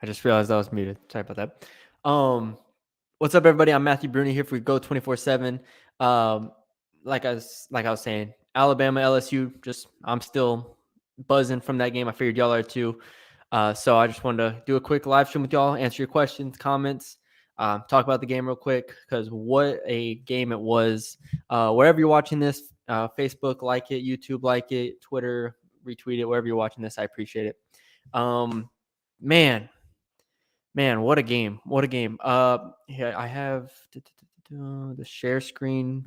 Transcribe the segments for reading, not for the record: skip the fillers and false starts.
I just realized I was muted. Sorry about that. What's up, everybody? I'm Matthew Bruni here for Go 24/7. Um, like I was saying, Alabama, LSU. I'm still buzzing from that game. I figured y'all are too. So I just wanted to do a quick live stream with y'all, answer your questions, comments, talk about the game real quick because what a game it was. Wherever you're watching this, Facebook like it, YouTube like it, Twitter retweet it. Wherever you're watching this, I appreciate it. Man, what a game. What a game. Here I have the share screen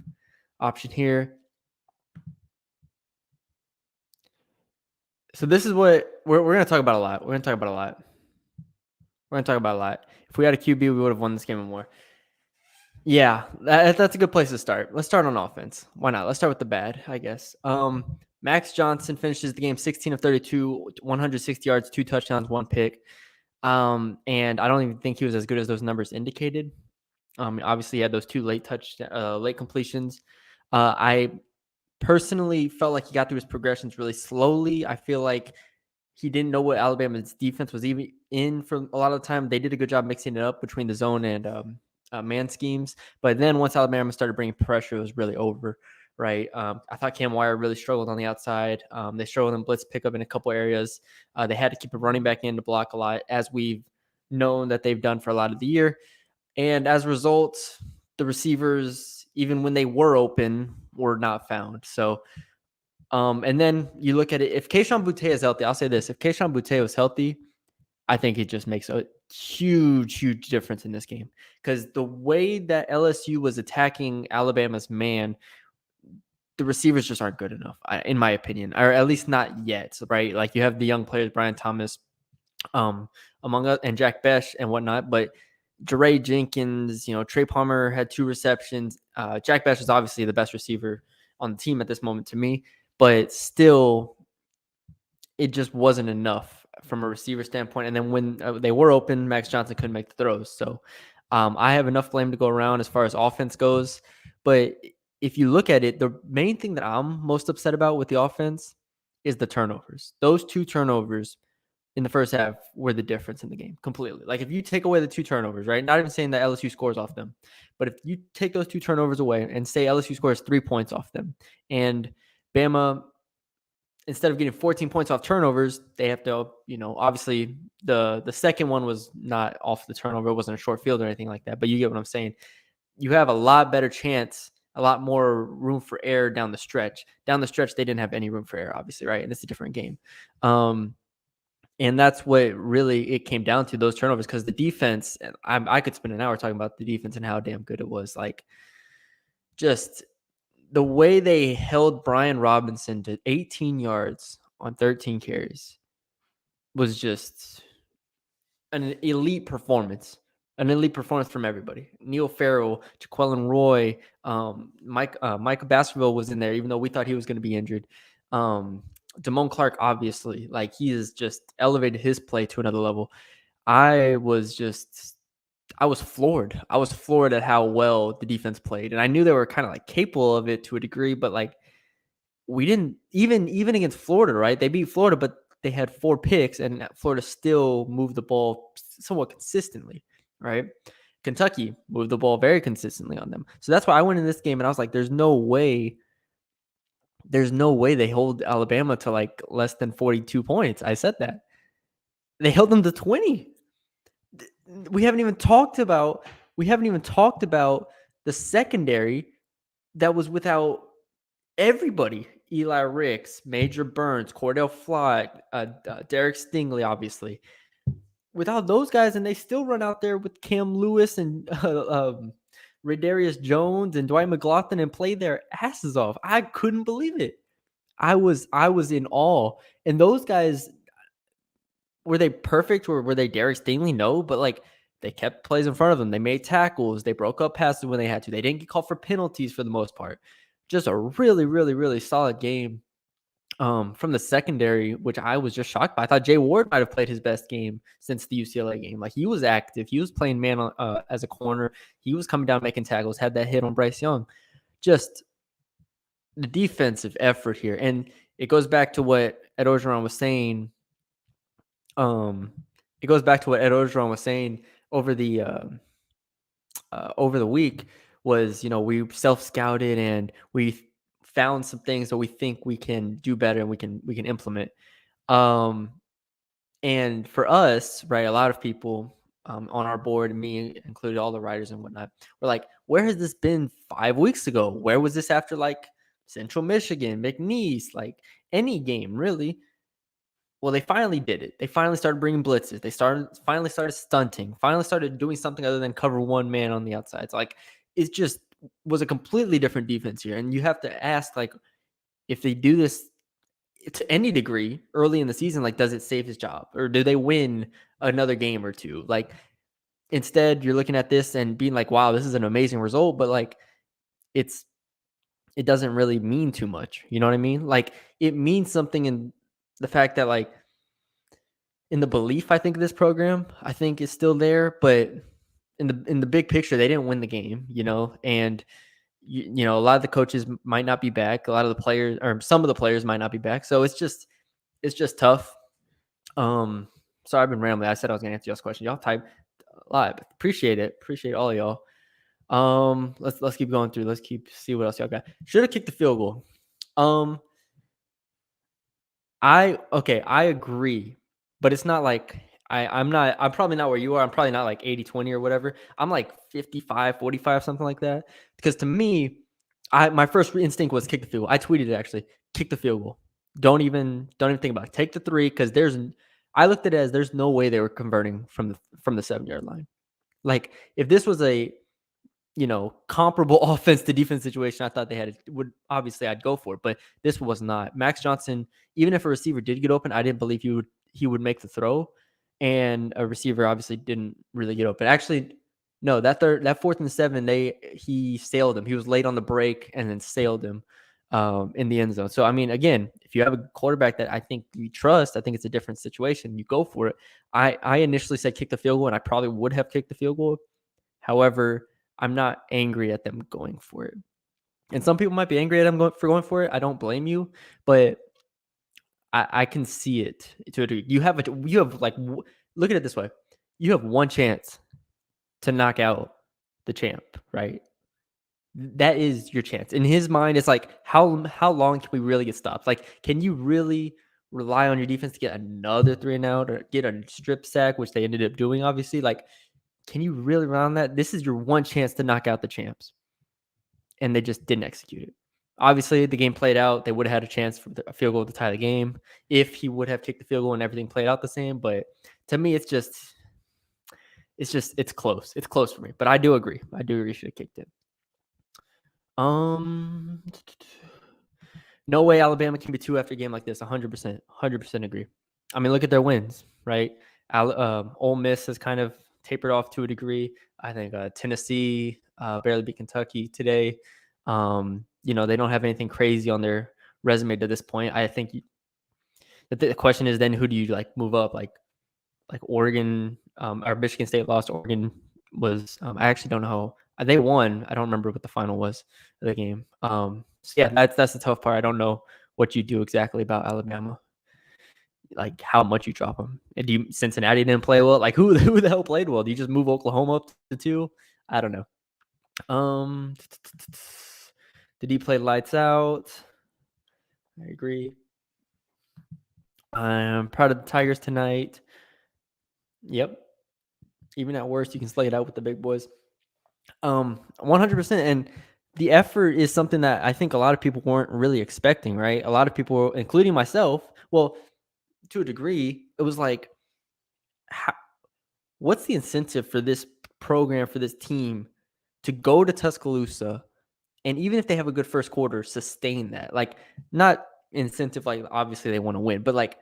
option here. So this is what we're going to talk about a lot. We're going to talk about a lot. If we had a QB, we would have won this game and more. Yeah, that's a good place to start. Let's start on offense. Why not? Let's start with the bad, I guess. Max Johnson finishes the game 16 of 32, 160 yards, 2 touchdowns, 1 pick. And I don't even think he was as good as those numbers indicated. Obviously, he had those 2 late completions. I personally felt like he got through his progressions really slowly. I feel like he didn't know what Alabama's defense was even in for a lot of the time. They did a good job mixing it up between the zone and man schemes. But then once Alabama started bringing pressure, it was really over, right? I thought Cam Wire really struggled on the outside. They struggled in blitz pickup in a couple areas. They had to keep a running back in to block a lot, as we've known that they've done for a lot of the year. And as a result, the receivers, even when they were open, were not found. So, and then you look at it. If Kayshon Boutte is healthy, I'll say this: if Kayshon Boutte was healthy, I think it just makes a huge difference in this game because the way that LSU was attacking Alabama's man, the receivers just aren't good enough, in my opinion, or at least not yet. Right? Like you have the young players, Brian Thomas, among us, and Jack Besh and whatnot, but Jeray Jenkins, Trey Palmer had 2 receptions. Jack Besh is obviously the best receiver on the team at this moment to me, but still, it just wasn't enough from a receiver standpoint. And then when they were open, Max Johnson couldn't make the throws. So I have enough blame to go around as far as offense goes. But if you look at it, the main thing that I'm most upset about with the offense is the turnovers. Those 2 turnovers in the first half were the difference in the game completely. Like if you take away the 2 turnovers, right? Not even saying that LSU scores off them, but if you take those 2 turnovers away and say LSU scores 3 points off them, and Bama, instead of getting 14 points off turnovers, they have to, obviously the second one was not off the turnover. It wasn't a short field or anything like that, but you get what I'm saying. You have a lot better chance, a lot more room for error down the stretch. Down the stretch, they didn't have any room for error, obviously, right? And it's a different game. And that's what really it came down to, those turnovers, because the defense, I could spend an hour talking about the defense and how damn good it was. Like, just the way they held Brian Robinson to 18 yards on 13 carries was just an elite performance. An elite performance from everybody. Neil Farrell, Jaquelin Roy, Micah Baskerville was in there, even though we thought he was going to be injured. Damone Clark, obviously, like he has just elevated his play to another level. I was floored. I was floored at how well the defense played. And I knew they were kind of like capable of it to a degree, but like we didn't even against Florida, right? They beat Florida, but they had 4 picks and Florida still moved the ball somewhat consistently, right? Kentucky moved the ball very consistently on them. So that's why I went in this game and I was like, there's no way they hold Alabama to like less than 42 points. I said that. They held them to 20. We haven't even talked about the secondary that was without everybody. Eli Ricks, Major Burns, Cordell Flott, Derek Stingley, obviously. Without those guys, and they still run out there with Cam Lewis and Radarius Jones and Dwight McLaughlin and play their asses off. I couldn't believe it. I was in awe. And those guys, were they perfect or were they Derek Stingley? No, but like they kept plays in front of them. They made tackles. They broke up passes when they had to. They didn't get called for penalties for the most part. Just a really solid game from the secondary, which I was just shocked by. I thought Jay Ward might have played his best game since the UCLA game. Like he was active. He was playing man as a corner. He was coming down making tackles, had that hit on Bryce Young. Just the defensive effort here. And it goes back to what Ed Orgeron was saying it goes back to what Ed Orgeron was saying over the week was, we self-scouted and we found some things that we think we can do better and we can implement. And for us, right, a lot of people on our board, me included, all the writers and whatnot, were like, where has this been 5 weeks ago? Where was this after like Central Michigan, McNeese, like any game really? Well, they finally did it. They finally started bringing blitzes. They finally started stunting. Finally started doing something other than cover one man on the outside. It's like it just was a completely different defense here. And you have to ask, like, if they do this to any degree early in the season, like, does it save his job or do they win another game or two? Like, instead, you're looking at this and being like, wow, this is an amazing result, but like, it doesn't really mean too much. You know what I mean? Like, it means something in the fact that, like, in the belief, I think this program, I think is still there, but in the big picture, they didn't win the game, and a lot of the coaches might not be back. A lot of the players, or some of the players, might not be back. So it's just tough. Sorry, I've been rambling. I said I was gonna answer y'all's question. Y'all type a lot. Appreciate it. Appreciate all of y'all. Let's keep going through. Let's see what else y'all got. Should have kicked the field goal. I agree, but it's not like I'm probably not where you are. I'm probably not like 80-20 or whatever. I'm like 55-45, something like that. Because to me, my first instinct was kick the field goal. I tweeted it actually. Kick the field goal. Don't even think about it. Take the 3 because I looked at it as there's no way they were converting from the 7-yard line. Like, if this was a comparable offense to defense situation, I thought they would obviously I'd go for it, but this was not. Max Johnson, even if a receiver did get open, I didn't believe he would make the throw, and a receiver obviously didn't really get open. Actually, no, that 4th and 7, he sailed him. He was late on the break and then sailed him in the end zone. So I mean, again, if you have a quarterback that I think you trust, I think it's a different situation. You go for it. I initially said kick the field goal, and I probably would have kicked the field goal. However, I'm not angry at them going for it. And some people might be angry at them going for it. I don't blame you, but I can see it to a degree. You have like, look at it this way. You have one chance to knock out the champ, right? That is your chance. In his mind, it's like, how long can we really get stopped? Like, can you really rely on your defense to get another 3 and out or get a strip sack, which they ended up doing, obviously? Like, can you really rely on that? This is your one chance to knock out the champs. And they just didn't execute it. Obviously, the game played out. They would have had a chance for a field goal to tie the game if he would have kicked the field goal and everything played out the same. But to me, it's close. It's close for me. But I do agree. He should have kicked it. No way Alabama can be 2 after a game like this. 100% agree. I mean, look at their wins, right? Ole Miss has kind of tapered off to a degree. I think Tennessee barely beat Kentucky today. They don't have anything crazy on their resume to this point. I think the question is then, who do you like move up? Like Oregon or Michigan State lost. Oregon was I actually don't know how they won. I don't remember what the final was of the game. So yeah, that's the tough part. I don't know what you do exactly about Alabama. Like how much you drop them. And Cincinnati didn't play well. Like who the hell played well? Do you just move Oklahoma up to 2? I don't know. Did he play lights out? I agree. I'm proud of the Tigers tonight. Yep. Even at worst, you can slay it out with the big boys. 100%. And the effort is something that I think a lot of people weren't really expecting, right? A lot of people, including myself, well, to a degree, it was like, what's the incentive for this program, for this team to go to Tuscaloosa and even if they have a good first quarter, sustain that? Like, not incentive, like obviously they want to win, but like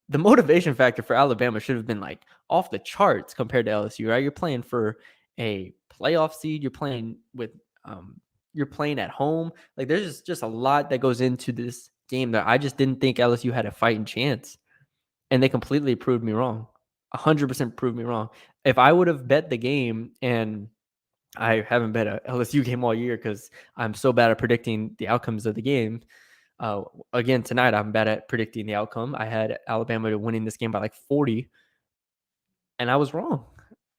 the motivation factor for Alabama should have been like off the charts compared to LSU, right? You're playing for a playoff seed. You're playing you're playing at home. Like there's just a lot that goes into this game that I just didn't think LSU had a fighting chance. And they completely proved me wrong. 100% proved me wrong. If I would have bet the game, and I haven't bet a LSU game all year because I'm so bad at predicting the outcomes of the game. Again, tonight I'm bad at predicting the outcome. I had Alabama winning this game by like 40. and I was wrong.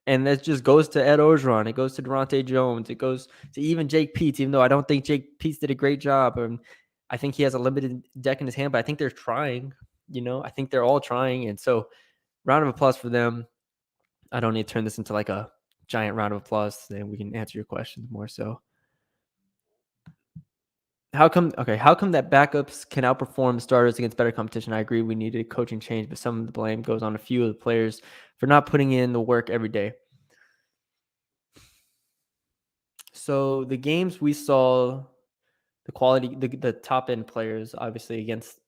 And that just goes to Ed Orgeron. It goes to Durante Jones. It goes to even Jake Peets, even though I don't think Jake Peets did a great job. I think he has a limited deck in his hand, but I think they're trying. I think they're all trying. And so, round of applause for them. I don't need to turn this into like a giant round of applause. Then we can answer your questions more so. How come that backups can outperform starters against better competition? I agree we needed a coaching change, but some of the blame goes on a few of the players for not putting in the work every day. So the games we saw, the quality, the top end players, obviously against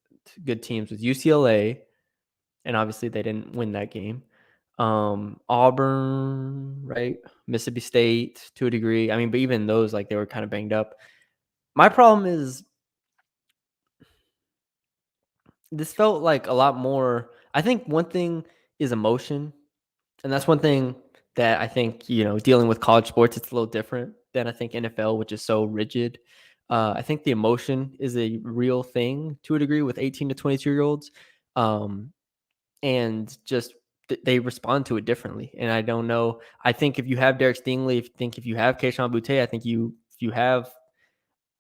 good teams, was UCLA, and obviously they didn't win that game. Auburn, right? Mississippi State to a degree. I mean, but even those, like, they were kind of banged up. My problem is this felt like a lot more. I think one thing is emotion, and that's one thing that I think, dealing with college sports, it's a little different than I think NFL, which is so rigid. I think the emotion is a real thing to a degree with 18 to 22-year-olds. And just they respond to it differently. And I don't know. I think if you have Derek Stingley, if you have Keishon Butte, I think if you have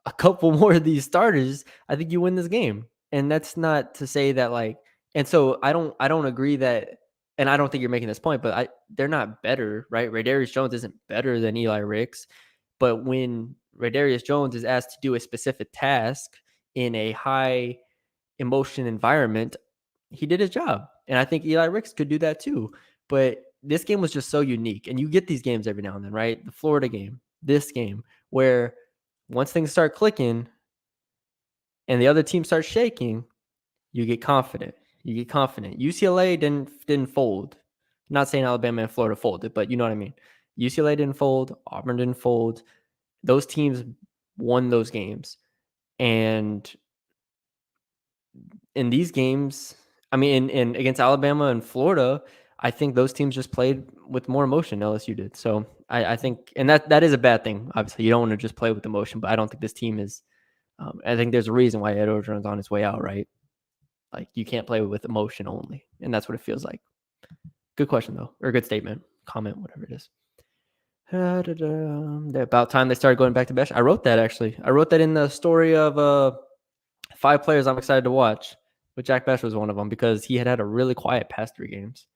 a couple more of these starters, I think you win this game. And that's not to say that, like, and so I don't agree that, and I don't think you're making this point, but they're not better, right? Raydarius Jones isn't better than Eli Ricks, but when Raydarius Jones is asked to do a specific task in a high emotion environment, he did his job. And I think Eli Ricks could do that too. But this game was just so unique. And you get these games every now and then, right? The Florida game, this game, where once things start clicking and the other team starts shaking, you get confident. UCLA didn't fold. I'm not saying Alabama and Florida folded, but you know what I mean. UCLA didn't fold. Auburn didn't fold. Those teams won those games. And in these games, I mean, in against Alabama and Florida, I think those teams just played with more emotion than LSU did. So I think, and that is a bad thing. Obviously, you don't want to just play with emotion, but I don't think this team is. I think there's a reason why Ed Orgeron's on his way out, right? Like, you can't play with emotion only, and that's what it feels like. Good question though, or good statement, comment, whatever it is. About time they started going back to Besh. I wrote that actually. I wrote that in the story of 5 players I'm excited to watch. But Jack Bech was one of them because he had a really quiet past 3 games.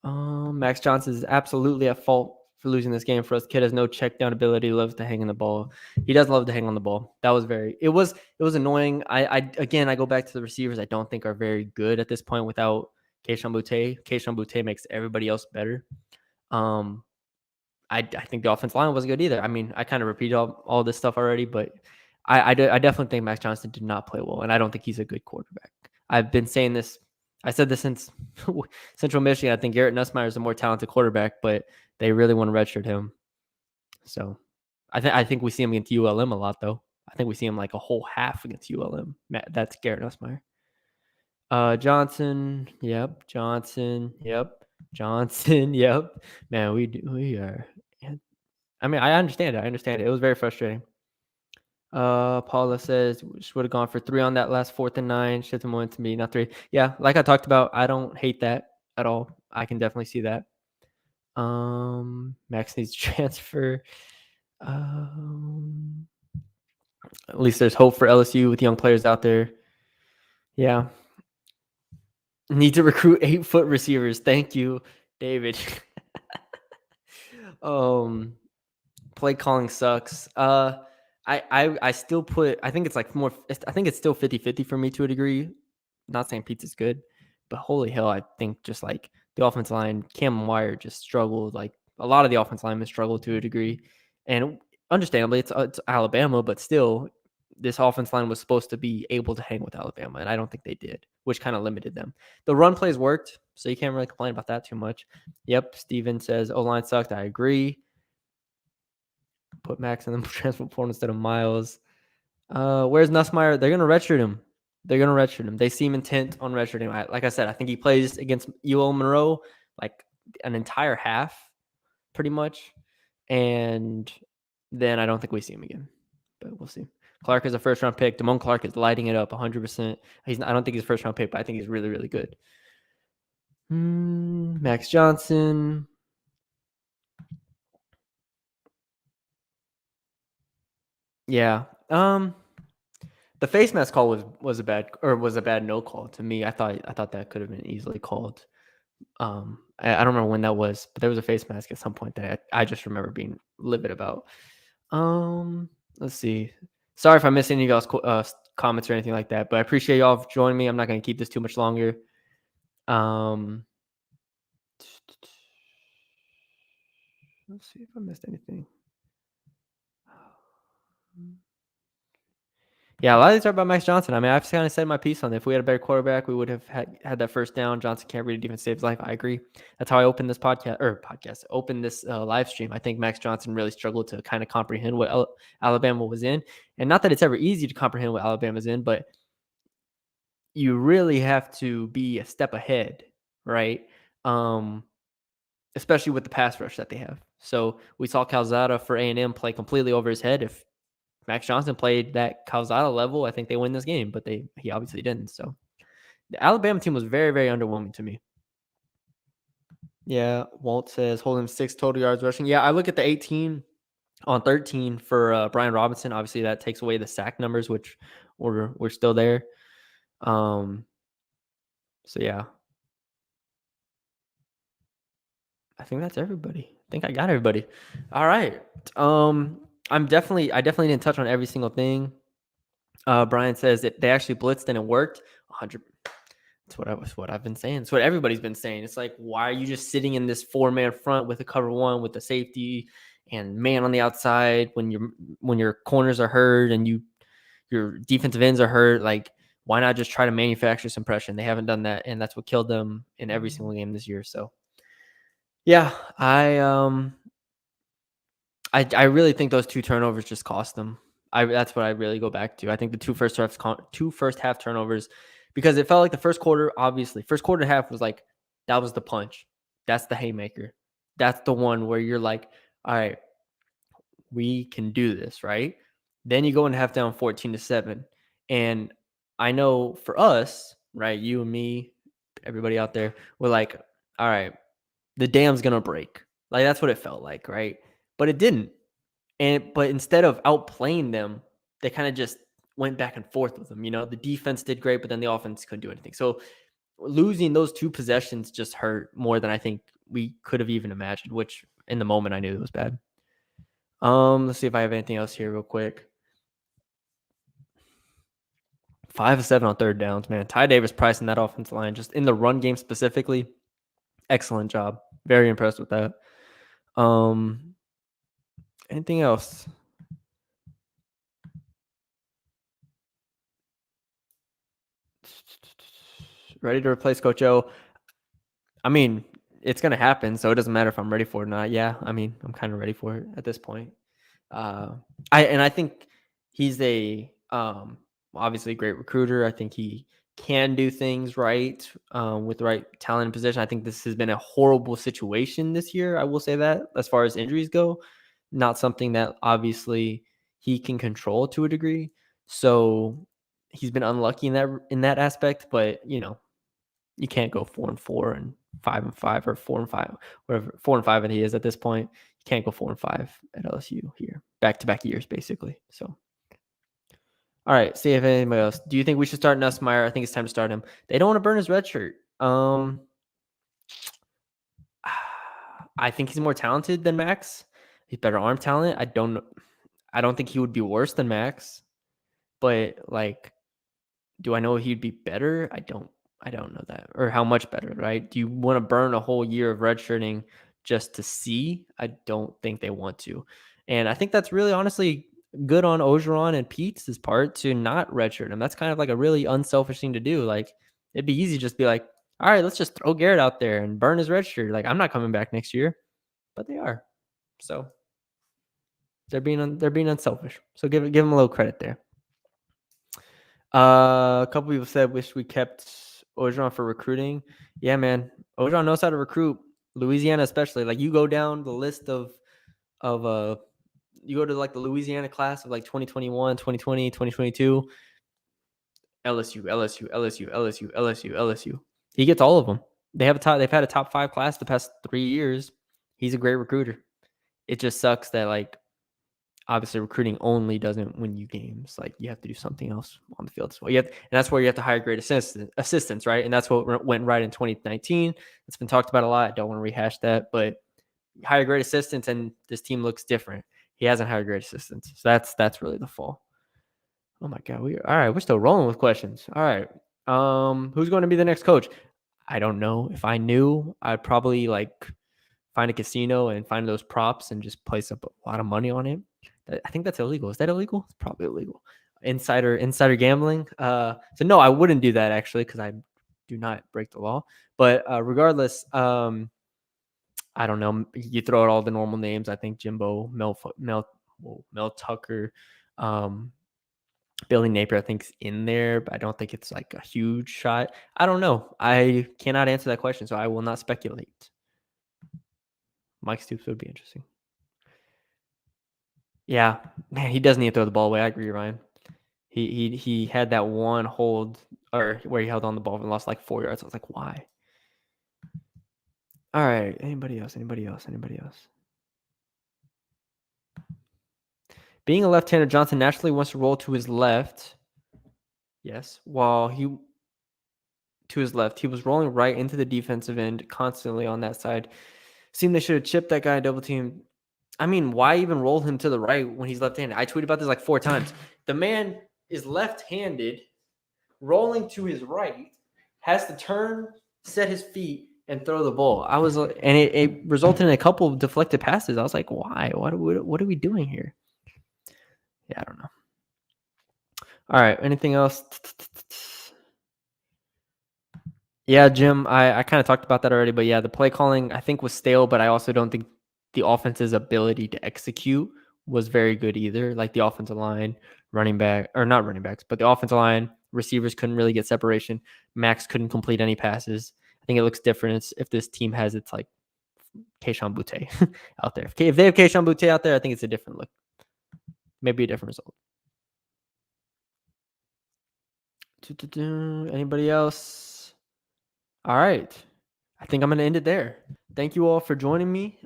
Max Johnson is absolutely at fault for losing this game for us. Kid has no check down ability. He loves to hang on the ball. He does love to hang on the ball. That was it was annoying. I go back to the receivers. I don't think are very good at this point without Keishon Butte. Keishon Butte makes everybody else better. I think the offensive line wasn't good either. I mean, I kind of repeated all this stuff already, but I definitely think Max Johnson did not play well, and I don't think he's a good quarterback. I've been saying this. I said this since Central Michigan. I think Garrett Nussmeier is a more talented quarterback, but they really want to redshirt him. So I think we see him against ULM a lot, though. I think we see him like a whole half against ULM. That's Garrett Nussmeier. Johnson, yep. Johnson, yep. Johnson, yep. Man, we are. I mean, I understand it. It was very frustrating. Paula says would have gone for 3 on that last 4th and 9. Should have went to me, not 3. Yeah, like I talked about, I don't hate that at all. I can definitely see that. Max needs to transfer. At least there's hope for LSU with young players out there. Yeah. Need to recruit 8-foot receivers. Thank you, David. Play calling sucks. I still put, I think it's like more, I think it's still 50-50 for me to a degree. Not saying Pizza's good, but holy hell, I think just like the offensive line, Cam Wire just struggled. Like, a lot of the offensive linemen struggled to a degree. And understandably, it's Alabama, but still, this offensive line was supposed to be able to hang with Alabama, and I don't think they did, which kind of limited them. The run plays worked, so you can't really complain about that too much. Yep, Steven says O-line sucked. I agree. Put Max in the transfer portal instead of Miles. Where's Nussmeier? They're going to redshirt him. They seem intent on redshirting him. Like I said, I think he plays against UL Monroe like an entire half, pretty much. And then I don't think we see him again. But we'll see. Clark is a first-round pick. Damone Clark is lighting it up 100%. I don't think he's a first-round pick, but I think he's really, really good. Max Johnson. Yeah. The face mask call was a bad no call to me. I thought that could have been easily called. I don't remember when that was, but there was a face mask at some point that I just remember being livid about. Let's see. Sorry if I missed any of y'all's comments or anything like that, but I appreciate y'all for joining me. I'm not going to keep this too much longer. Let's see if I missed anything. Yeah, a lot of these are about Max Johnson. I mean, I've kind of said my piece on it. If we had a better quarterback, we would have had that first down. Johnson can't read a defense, save his life. I agree. That's how I opened this opened this live stream. I think Max Johnson really struggled to kind of comprehend what Alabama was in. And not that it's ever easy to comprehend what Alabama's in, but you really have to be a step ahead, right? Especially with the pass rush that they have. So we saw Calzada for A&M play completely over his head. If Max Johnson played that Calzada level, I think they win this game, but he obviously didn't. So the Alabama team was very, very underwhelming to me. Yeah, Walt says hold him 6 total yards rushing. Yeah, I look at the 18 on 13 for Brian Robinson. Obviously, that takes away the sack numbers, which we're still there. So yeah, I think that's everybody. I think I got everybody. All right. I definitely didn't touch on every single thing. Brian says that they actually blitzed and it worked. 100. That's what I've been saying. It's what everybody's been saying. It's like, why are you just sitting in this 4-man front with a cover one with the safety and man on the outside when your corners are hurt and your defensive ends are hurt? Like, why not just try to manufacture some pressure? They haven't done that, and that's what killed them in every single game this year. So, yeah, I really think those 2 turnovers just cost them. That's what I really go back to. I think the two first half turnovers, because it felt like the first quarter, obviously, first quarter half was like, that was the punch. That's the haymaker. That's the one where you're like, all right, we can do this, right? Then you go and half down 14-7. And I know for us, right, you and me, everybody out there, we're like, all right, the dam's gonna break. Like that's what it felt like, right? But it didn't. But instead of outplaying them, they kind of just went back and forth with them. The defense did great, but then the offense couldn't do anything. So losing those 2 possessions just hurt more than I think we could have even imagined, which in the moment I knew it was bad. Let's see if I have anything else here real quick. 5 of 7 on third downs, man. Ty Davis Price in that offensive line, just in the run game specifically, excellent job. Very impressed with that. Anything else? Ready to replace Coach O? I mean, it's gonna happen, so it doesn't matter if I'm ready for it or not. Yeah, I mean, I'm kind of ready for it at this point. I think he's obviously a great recruiter. I think he can do things right with the right talent and position. I think this has been a horrible situation this year. I will say that as far as injuries go, not something that obviously he can control to a degree. So he's been unlucky in that aspect. But you can't go 4-4 and 5-5 or 4-5, whatever 4-5 and he is at this point. You can't go 4-5 at LSU here, back-to-back years basically. So, all right, see if anybody else. Do you think we should start Nussmeier? I think it's time to start him. They don't want to burn his red shirt. I think he's more talented than Max. He's better arm talent. I don't think he would be worse than Max, but like, do I know he'd be better? I don't know that, or how much better, right? Do you want to burn a whole year of redshirting just to see? I don't think they want to. And I think that's really honestly good on Ogeron and Pete's part to not redshirt him. That's kind of like a really unselfish thing to do. Like it'd be easy to just be like, all right, let's just throw Garrett out there and burn his red shirt. Like I'm not coming back next year, but they are. So they're being unselfish. So give them a little credit there. A couple people said wish we kept Ogeron for recruiting. Yeah, man. Ogeron knows how to recruit. Louisiana especially. Like you go down the list of you go to like the Louisiana class of like 2021, 2020, 2022. LSU, LSU, LSU, LSU, LSU, LSU. He gets all of them. They've had a top 5 class the past 3 years. He's a great recruiter. It just sucks that like obviously recruiting only doesn't win you games. Like you have to do something else on the field as well. And that's where you have to hire great assistants, right? And that's what went right in 2019. It's been talked about a lot. I don't want to rehash that, but hire great assistants and this team looks different. He hasn't hired great assistants. So that's really the fall. Oh my God. All right. We're still rolling with questions. All right. Who's going to be the next coach? I don't know. If I knew, I'd probably like find a casino and find those props and just place up a lot of money on it. I think that's illegal. Is that illegal? It's probably illegal. Insider gambling. So no, I wouldn't do that actually because I do not break the law. But regardless, I don't know. You throw out all the normal names. I think Jimbo, Mel Tucker, Billy Napier, I think is in there, but I don't think it's like a huge shot. I don't know. I cannot answer that question, so I will not speculate. Mike Stoops would be interesting. Yeah, man, he does need to throw the ball away. I agree, Ryan. He had that one hold or where he held on the ball and lost like 4 yards. I was like, why? All right. Anybody else? Being a left-hander, Johnson naturally wants to roll to his left. Yes. To his left, he was rolling right into the defensive end constantly on that side. Seemed they should have chipped that guy double team. I mean, why even roll him to the right when he's left-handed? I tweeted about this like 4 times. The man is left-handed, rolling to his right, has to turn, set his feet, and throw the ball. And it resulted in a couple of deflected passes. I was like, why? What are we doing here? Yeah, I don't know. All right, anything else? Yeah, Jim, I kind of talked about that already, but yeah, the play calling I think was stale, but I also don't think the offense's ability to execute was very good either. Like the offensive line, running back, or not running backs, but the offensive line, receivers couldn't really get separation. Max couldn't complete any passes. I think it looks different if this team has its like Keishon Butte out there. If they have Keishon Butte out there, I think it's a different look. Maybe a different result. Anybody else? All right. I think I'm going to end it there. Thank you all for joining me.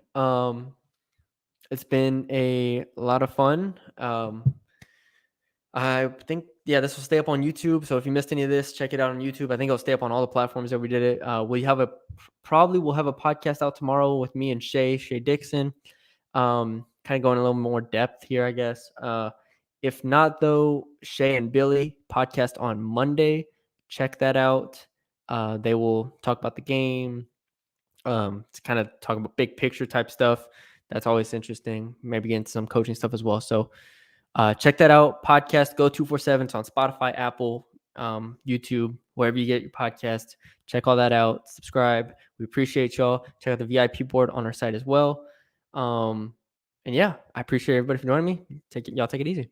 It's been a lot of fun. I think, yeah, this will stay up on YouTube. So if you missed any of this, check it out on YouTube. I think it'll stay up on all the platforms that we did it. We'll have a podcast out tomorrow with me and Shay Dixon. Kind of going a little more depth here, I guess. If not, though, Shay and Billy podcast on Monday. Check that out. They will talk about the game. To kind of talk about big picture type stuff. That's always interesting. Maybe get into some coaching stuff as well. So check that out. Podcast Go 247. It's on Spotify, Apple, YouTube, wherever you get your podcast. Check all that out. Subscribe. We appreciate y'all. Check out the VIP board on our site as well. And yeah, I appreciate everybody for joining me. Y'all take it easy.